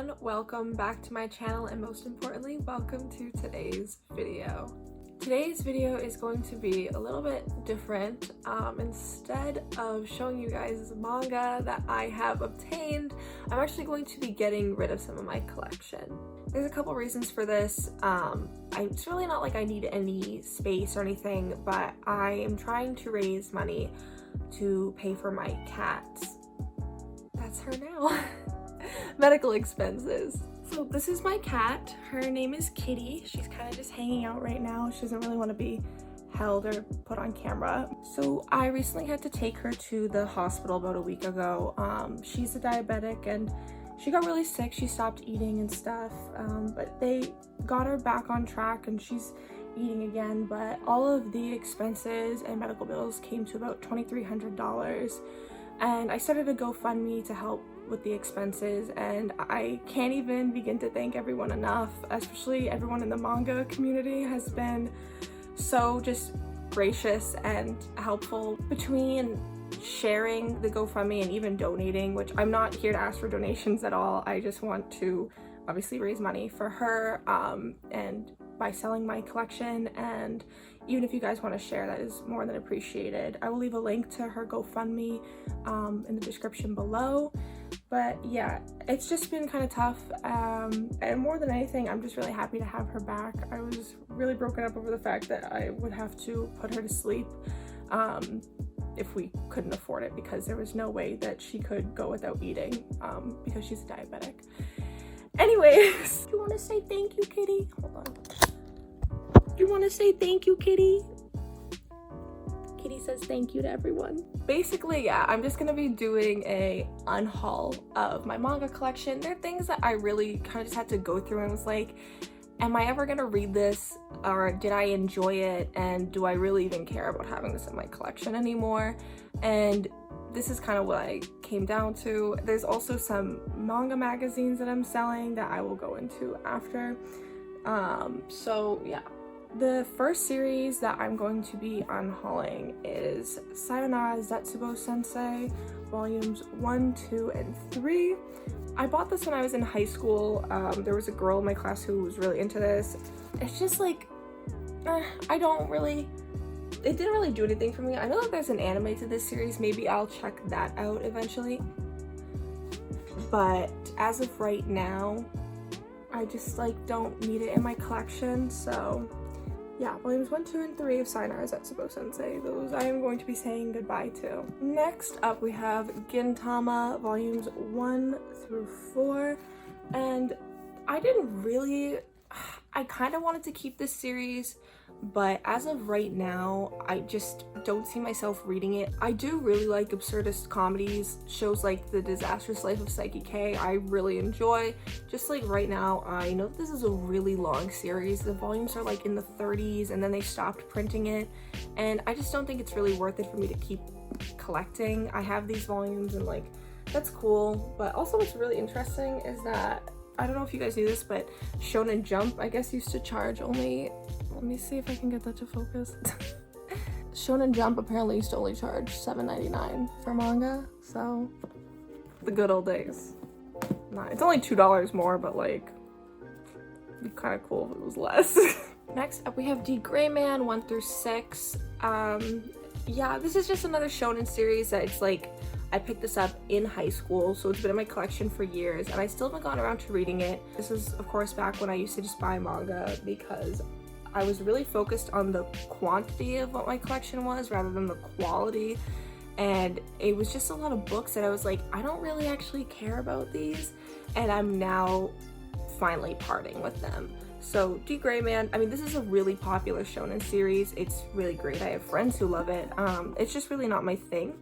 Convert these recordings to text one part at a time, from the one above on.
everyone, welcome back to my channel, and most importantly, welcome to today's video. Today's video is going to be a little bit different. Instead of showing you guys manga that I have obtained, I'm actually going to be getting rid of some of my collection. There's a couple reasons for this. It's really not like I need any space or anything, but I am trying to raise money to pay for my cat's, that's her now, medical expenses. So this is my cat. Her name is Kitty. She's kind of just hanging out right now. She doesn't really want to be held or put on camera. So I recently had to take her to the hospital about a week ago. She's a diabetic and she got really sick. She stopped eating and stuff, but they got her back on track and she's eating again. But all of the expenses and medical bills came to about $2,300. And I started a GoFundMe to help with the expenses, and I can't even begin to thank everyone enough, especially everyone in the manga community has been so just gracious and helpful between sharing the GoFundMe and even donating, which I'm not here to ask for donations at all. I just want to obviously raise money for her, and by selling my collection, and even if you guys want to share, that is more than appreciated. I will leave a link to her GoFundMe in the description below. But yeah, it's just been kind of tough, and more than anything, I'm just really happy to have her back. I was really broken up over the fact that I would have to put her to sleep if we couldn't afford it, because there was no way that she could go without eating because she's a diabetic. Anyways, do you want to say thank you, Kitty? Hold on. Do you want to say thank you, Kitty? Kitty says thank you to everyone. Basically, yeah, I'm just gonna be doing a unhaul of my manga collection. There are things that I really kind of just had to go through and was like, am I ever gonna read this, or did I enjoy it, and do I really even care about having this in my collection anymore? And this is kind of what I came down to. There's also some manga magazines that I'm selling that I will go into after. So yeah. The first series that I'm going to be unhauling is Sayonara Zetsubo Sensei, volumes 1, 2, and 3. I bought this when I was in high school. There was a girl in my class who was really into this. It's just like, it didn't really do anything for me. I know that there's an anime to this series. Maybe I'll check that out eventually. But as of right now, I just don't need it in my collection, so yeah, volumes 1, 2, and 3 of Sayonara Zetsubo Sensei. Those I am going to be saying goodbye to. Next up, we have Gintama, volumes 1 through 4. And I kind of wanted to keep this series, but as of right now, I just don't see myself reading it. I do really like absurdist comedies, shows like The Disastrous Life of Psyche K, I really enjoy. Just like right now, I know that this is a really long series. The volumes are like in the 30s, and then they stopped printing it, and I just don't think it's really worth it for me to keep collecting. I have these volumes and that's cool, but also what's really interesting is that, I don't know if you guys knew this, but Shonen Jump, I guess, used to charge only, let me see if I can get that to focus. Shonen Jump apparently used to only charge $7.99 for manga, so the good old days. Nah, it's only $2 more, but it'd be kind of cool if it was less. Next up, we have D. Gray Man 1 through 6. Yeah, this is just another shonen series that it's I picked this up in high school, so it's been in my collection for years, and I still haven't gotten around to reading it. This is, of course, back when I used to just buy manga because I was really focused on the quantity of what my collection was rather than the quality, and it was just a lot of books that I was like, I don't really actually care about these, and I'm now finally parting with them. So D. Gray Man, I mean, this is a really popular shonen series. It's really great. I have friends who love it. It's just really not my thing.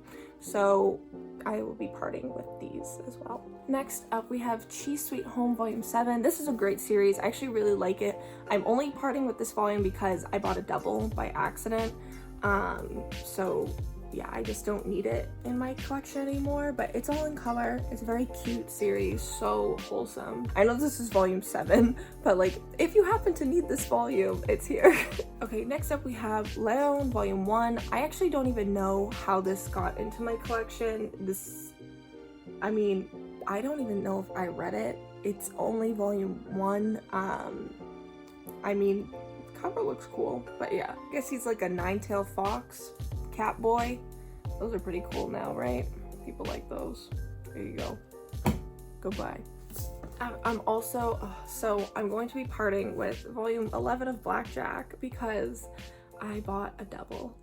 So I will be parting with these as well. Next up, we have Chi Sweet Home Volume 7. This is a great series. I actually really like it. I'm only parting with this volume because I bought a double by accident. So yeah, I just don't need it in my collection anymore, but it's all in color. It's a very cute series, so wholesome. I know this is volume 7, but if you happen to need this volume, it's here. Okay, next up we have Leon volume 1. I actually don't even know how this got into my collection. I mean, I don't even know if I read it. it's only volume 1. I mean, cover looks cool, but yeah, I guess he's like a nine-tailed fox, cat boy. Those are pretty cool now, right? People like those. There you go. Goodbye. I'm also, so I'm going to be parting with volume 11 of Blackjack because I bought a double.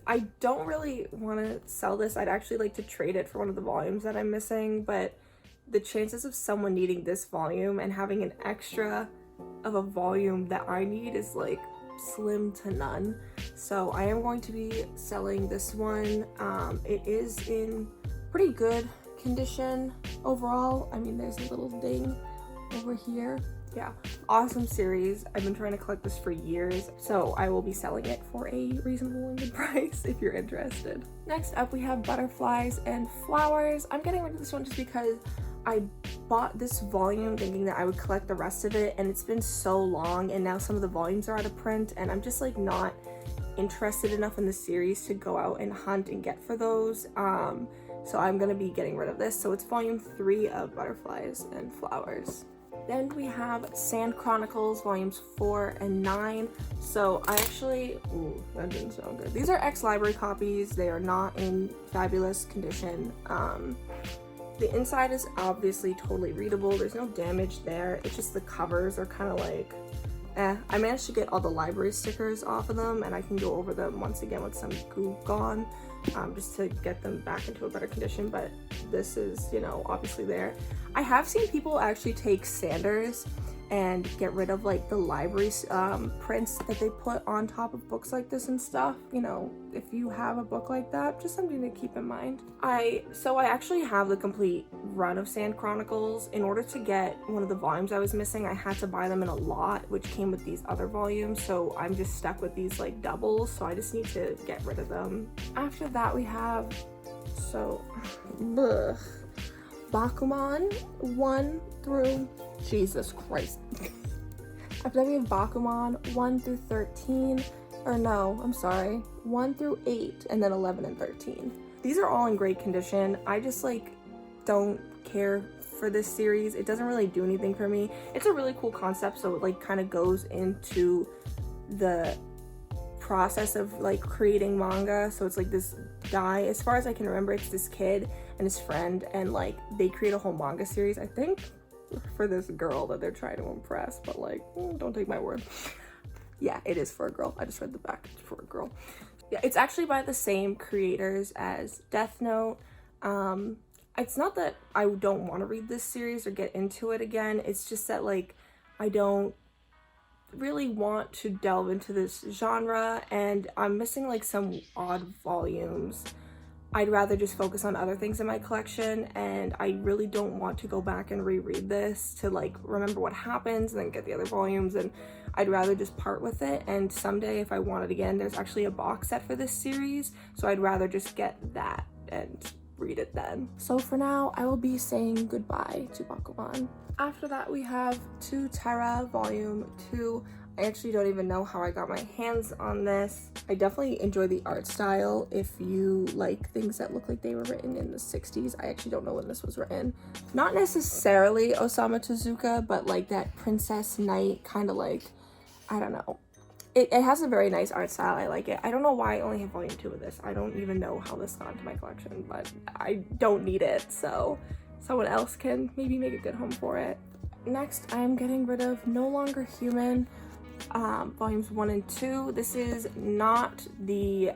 I don't really want to sell this. I'd actually like to trade it for one of the volumes that I'm missing, but the chances of someone needing this volume and having an extra of a volume that I need is like slim to none. So I am going to be selling this one. It is in pretty good condition overall. I mean, there's a little ding over here. Yeah, awesome series. I've been trying to collect this for years, so I will be selling it for a reasonable and good price if you're interested. Next up, we have Butterflies and Flowers. I'm getting rid of this one just because I bought this volume thinking that I would collect the rest of it, and it's been so long, and now some of the volumes are out of print, and I'm just like not interested enough in the series to go out and hunt and get for those. So I'm gonna be getting rid of this. So it's volume 3 of Butterflies and Flowers. Then we have Sand Chronicles volumes 4 and 9. So I actually, ooh, that didn't sound good. These are ex-library copies. They are not in fabulous condition. The inside is obviously totally readable. There's no damage there. It's just the covers are kind of like, I managed to get all the library stickers off of them, and I can go over them once again with some glue gone, just to get them back into a better condition, but this is, you know, obviously there. I have seen people actually take sanders and get rid of like the library prints that they put on top of books like this and stuff. You know, if you have a book like that, just something to keep in mind. So I actually have the complete run of Sand Chronicles. In order to get one of the volumes I was missing, I had to buy them in a lot, which came with these other volumes, so I'm just stuck with these like doubles, so I just need to get rid of them. After that we have, so Bakuman 1 through, Jesus Christ. After that we have Bakuman 1 through 13, or no, I'm sorry, 1 through 8, and then 11 and 13. These are all in great condition. I just like don't care for this series. It doesn't really do anything for me. It's a really cool concept, so it like kind of goes into the process of like creating manga. So it's like this guy, as far as I can remember, it's this kid and his friend, and like they create a whole manga series, I think for this girl that they're trying to impress, but like don't take my word. Yeah, it is for a girl. I just read the back. It's for a girl. Yeah, it's actually by the same creators as Death Note. It's not that I don't want to read this series or get into it again, it's just that like I don't really want to delve into this genre, and I'm missing like some odd volumes. I'd rather just focus on other things in my collection, and I really don't want to go back and reread this to like remember what happens and then get the other volumes, and I'd rather just part with it. And someday if I want it again, there's actually a box set for this series, so I'd rather just get that and read it then. So for now, I will be saying goodbye to Bakuman. After that, we have To Terra Volume 2. I actually don't even know how I got my hands on this. I definitely enjoy the art style. If you like things that look like they were written in the 60s, I actually don't know when this was written. Not necessarily Osamu Tezuka, but like that Princess Knight kind of like, I don't know. It has a very nice art style. I like it. I don't know why I only have volume 2 of this. I don't even know how this got into my collection, but I don't need it, so someone else can maybe make a good home for it. Next, I'm getting rid of No Longer Human, volumes 1 and 2. This is not the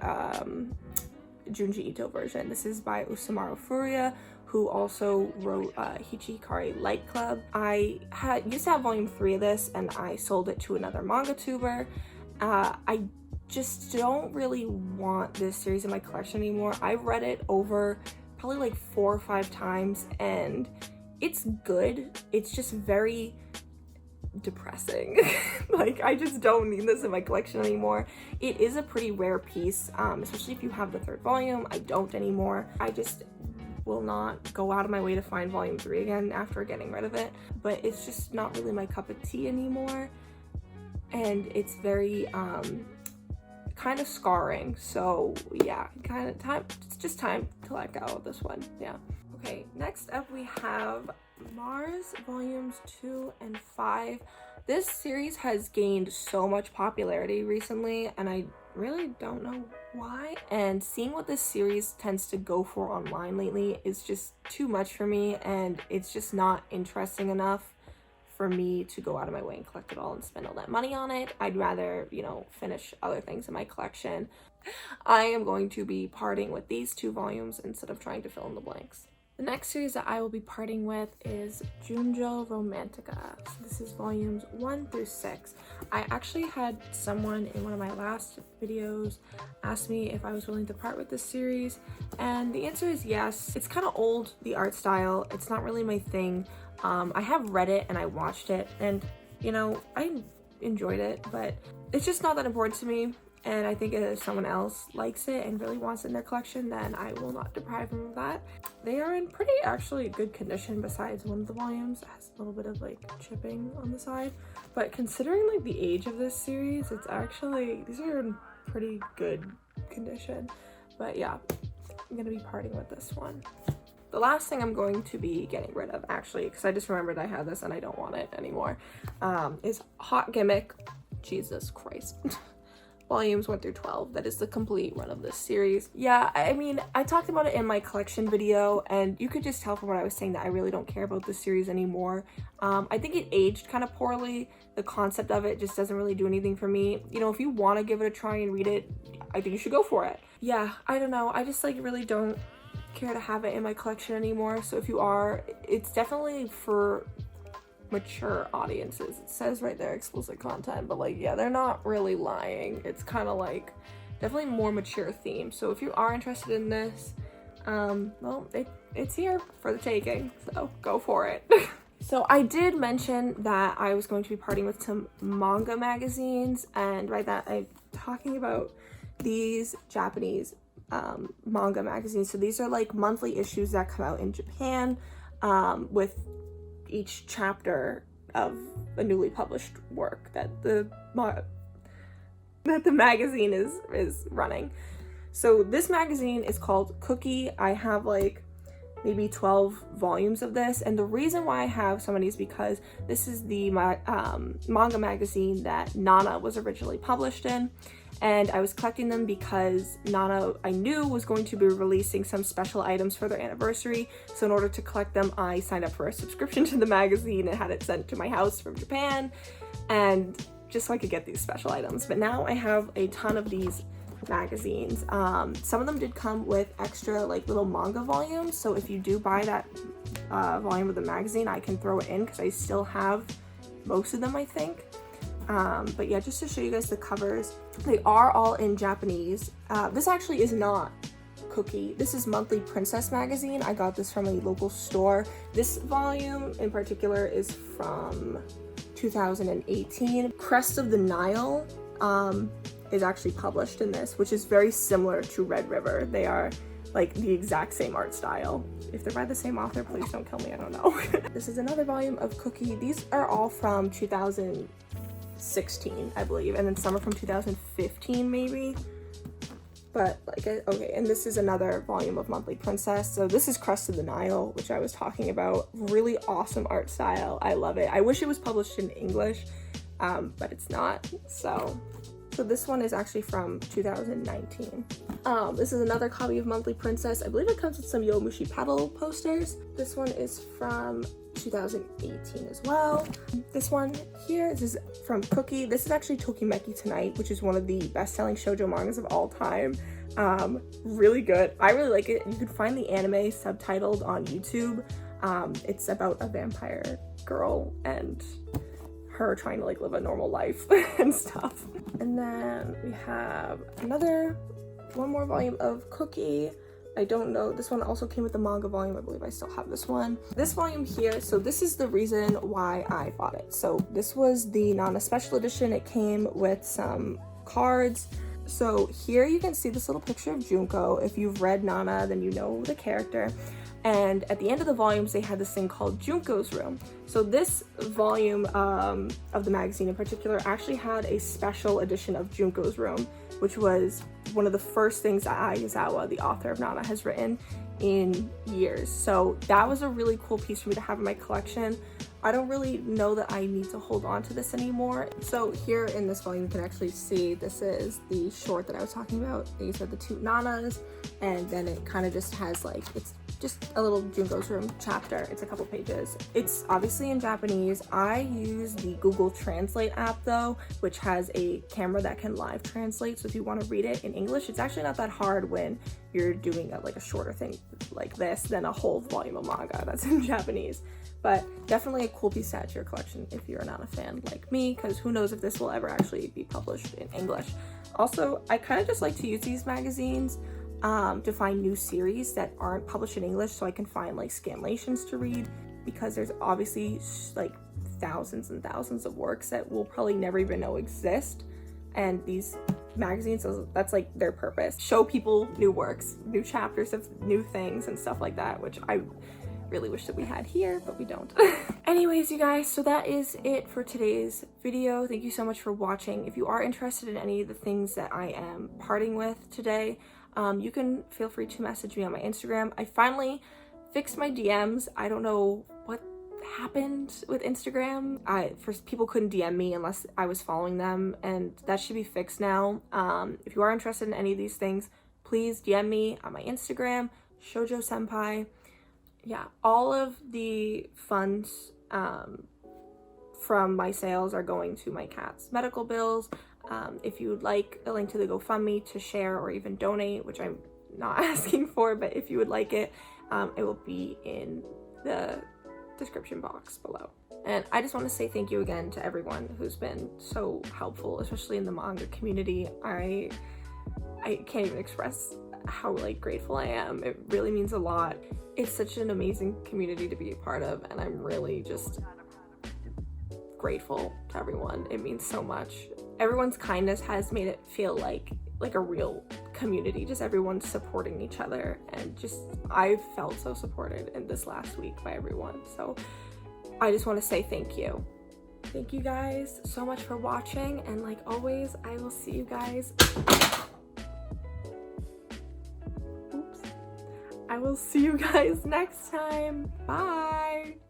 Junji Ito version. This is by Usamaru Furuya, who also wrote Hichikari Light Club. I used to have volume 3 of this, and I sold it to another manga tuber. I just don't really want this series in my collection anymore. I've read it over probably like 4 or 5 times, and it's good. It's just very depressing. Like, I just don't need this in my collection anymore. It is a pretty rare piece, especially if you have the 3rd volume. I don't anymore. I just will not go out of my way to find volume 3 again after getting rid of it, but it's just not really my cup of tea anymore, and it's very kind of scarring. So yeah, it's just time to let go of this one. Yeah. Okay, next up we have Mars Volumes 2 and 5. This series has gained so much popularity recently, and I really don't know why. And seeing what this series tends to go for online lately is just too much for me, and it's just not interesting enough for me to go out of my way and collect it all and spend all that money on it. I'd rather, you know, finish other things in my collection. I am going to be parting with these 2 volumes instead of trying to fill in the blanks. The next series that I will be parting with is Junjo Romantica. So this is volumes 1 through 6. I actually had someone in one of my last videos ask me if I was willing to part with this series, and the answer is yes. It's kind of old, the art style. It's not really my thing. I have read it and I watched it, and you know, I enjoyed it, but it's just not that important to me. And I think if someone else likes it and really wants it in their collection, then I will not deprive them of that. They are in pretty actually good condition, besides one of the volumes that has a little bit of like chipping on the side. But considering like the age of this series, it's actually, these are in pretty good condition. But yeah, I'm gonna be parting with this one. The last thing I'm going to be getting rid of, actually, because I just remembered I had this and I don't want it anymore, is Hot Gimmick. Jesus Christ. Volumes 1 through 12. That is the complete run of this series. Yeah, I mean, I talked about it in my collection video, and you could just tell from what I was saying that I really don't care about this series anymore. I think it aged kind of poorly. The concept of it just doesn't really do anything for me. You know, if you want to give it a try and read it, I think you should go for it. Yeah, I don't know. I just like really don't care to have it in my collection anymore. So if you are, it's definitely for mature audiences. It says right there explicit content, but like, yeah, they're not really lying. It's kind of like definitely more mature theme. So if you are interested in this, well, it's here for the taking, so go for it. So I did mention that I was going to be parting with some manga magazines, and by that I'm talking about these Japanese manga magazines. So these are like monthly issues that come out in Japan, with each chapter of a newly published work that the magazine is running. So this magazine is called Cookie. I have like maybe 12 volumes of this, and the reason why I have so many is because this is the manga magazine that Nana was originally published in, and I was collecting them because Nana, I knew, was going to be releasing some special items for their anniversary. So in order to collect them, I signed up for a subscription to the magazine and had it sent to my house from Japan, and just so I could get these special items. But now I have a ton of these magazines. Some of them did come with extra like little manga volumes, so if you do buy that volume of the magazine, I can throw it in because I still have most of them, I think. But yeah, just to show you guys the covers, they are all in Japanese. This actually is not Cookie. This is Monthly Princess magazine. I got this from a local store. This volume in particular is from 2018. Crest of the Nile is actually published in this, which is very similar to Red River. They are like the exact same art style. If they're by the same author, please don't kill me, I don't know. This is another volume of Cookie. These are all from 2016, I believe, and then some are from 2015 maybe. But like, okay, and this is another volume of Monthly Princess. So this is Crest of the Nile, which I was talking about. Really awesome art style. I love it. I wish it was published in English, but it's not. So this one is actually from 2019. This is another copy of Monthly Princess. I believe it comes with some Yomushi Pedal posters. This one is from 2018 as well. This one here, this is from Cookie. This is actually Tokimeki Tonight, which is one of the best-selling shoujo mangas of all time. Really good. I really like it. You can find the anime subtitled on YouTube. It's about a vampire girl and her trying to like live a normal life and stuff. And then we have one more volume of Cookie. I don't know, this one also came with the manga volume. I believe I still have this one. This volume here, so this is the reason why I bought it. So this was the Nana special edition. It came with some cards. So here you can see this little picture of Junko. If you've read Nana, then you know the character. And at the end of the volumes, they had this thing called Junko's Room. So this volume of the magazine in particular actually had a special edition of Junko's Room, which was one of the first things that Aizawa, the author of Nana, has written in years. So that was a really cool piece for me to have in my collection. I don't really know that I need to hold on to this anymore. So here in this volume, you can actually see this is the short that I was talking about. These are the two Nanas, and then it kind of just has like, it's just a little Junko's Room chapter. It's a couple pages. It's obviously in Japanese. I use the Google Translate app though, which has a camera that can live translate. So if you want to read it in English, it's actually not that hard when you're doing like a shorter thing like this than a whole volume of manga that's in Japanese. But definitely a cool piece to add to your collection if you're not a fan like me, because who knows if this will ever actually be published in English. Also, I kind of just like to use these magazines to find new series that aren't published in English, so I can find like scanlations to read, because there's obviously like thousands and thousands of works that we'll probably never even know exist, and these magazines, that's like their purpose. Show people new works, new chapters of new things and stuff like that, which I really wish that we had here, but we don't. Anyways, you guys, so that is it for today's video. Thank you so much for watching. If you are interested in any of the things that I am parting with today, you can feel free to message me on my Instagram. I finally fixed my DMs. I don't know what happened with Instagram. First, people couldn't DM me unless I was following them, and that should be fixed now. If you are interested in any of these things, please DM me on my Instagram, Shoujo Senpai. Yeah, all of the funds from my sales are going to my cat's medical bills. If you would like a link to the GoFundMe to share or even donate, which I'm not asking for, but if you would like it, it will be in the description box below. And I just want to say thank you again to everyone who's been so helpful, especially in the manga community. I can't even express how like grateful I am. It really means a lot. It's such an amazing community to be a part of, and I'm really just grateful to everyone. It means so much. Everyone's kindness has made it feel like a real community, just everyone supporting each other, and just I've felt so supported in this last week by everyone. So I just want to say thank you. Thank you guys so much for watching, and like always, I will see you guys. I will see you guys next time. Bye!